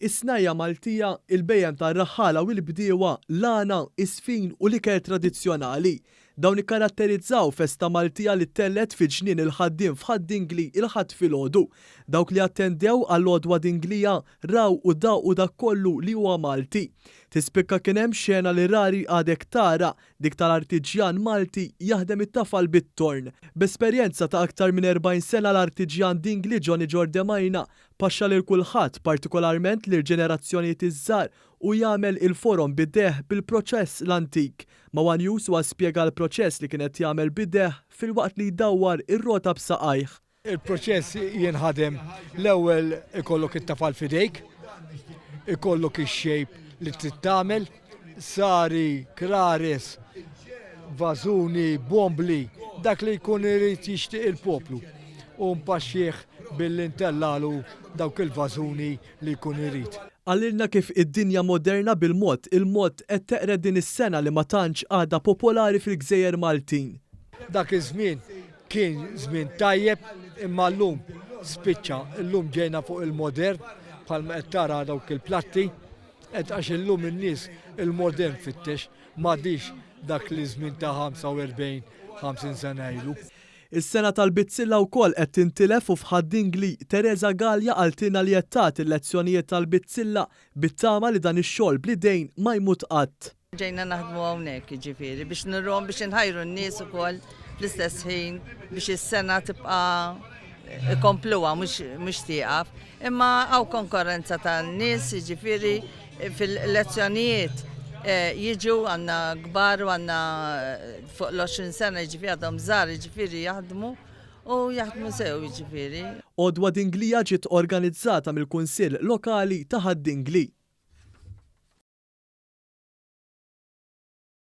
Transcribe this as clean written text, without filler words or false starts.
Is-snajja Maltija, il-bejjem tar-raħħala u l-bdiewa, lana, isfin u l-ikel tradizzjonali. Dawn ikkaratterizzaw festa Maltija li tellet fi ġnien il-ħaddiem f'Ħaddingli il-ħadd filgħodu. Dawk li attendew għall-għodwa dinglija raw u daqu dak kollu li huwa Malti. Tispikka kien hemm xena li rari għadek tara dik tal-artiġjan Malti jaħdem it-tafal bit-torn. B'esperjenza ta' aktar minn 40 sena l-artiġjan dingli Johnny Ġordemajna paxxa lil kulħadd partikolarment lil ġenerazzjonijiet iż-żgħar u jagħmel il-forom bid-deħ bil-proċess l-antik. Mawan News huwa spjega l-proċess li kienet jagħmel bid-deħ filwaqt li jdawwar ir-rota b'saqajh. Il-proċess jinħadem l-ewwel ikollok it-tafal fidejk, ikollok ix-xejp li trid tagħmel, sari, krares, vażuni, bombli, dak li jkun irid jixtieq il-poplu. U mpaxxih bil-intellalu dawk il-vażuni li jkun irid. Għallilna kif id-dinja moderna bil-mod, il-mod qed teqred din is-sena li ma tantx għadha popolari fil-Gżejjer Maltin. Dak iż-żmien kien żmien tajjeb imma llum spiċċa, llum ġejna fuq il-modern bħalma qed tara dawk il-platti, qed għax illum in-nies il-modern fittex m'għadix dak li żmien ta' 45-50 sena ilu. Is-sena tal-Bizzilla wkoll qed tintilef u f'Ħaddingli Teresa Galja għaltina li qed tagħti l-lezzjonijiet tal-Bizzilla bit-tama li dan ix-xogħol bl-idejn ma jmut qatt. Ġejna naħdmu hawnhekk jiġifieri biex nirrom biex inħajru n-nies ukoll fl-istess ħin biex is-sena tibqa' ikompluha mhux tieqaf. Imma hawn konkurrenza tan-nies jiġifieri fil-lezzjonijiet jiġu għandna kbar u għandna fuq l-20 sena jiġifieri għadhom żgħar jiġifieri jaħdmu u jaħdmu sew jiġifieri. Għodwa Dinglija ġiet organizzata mill-Kunsill Lokali ta' Ħaddingli.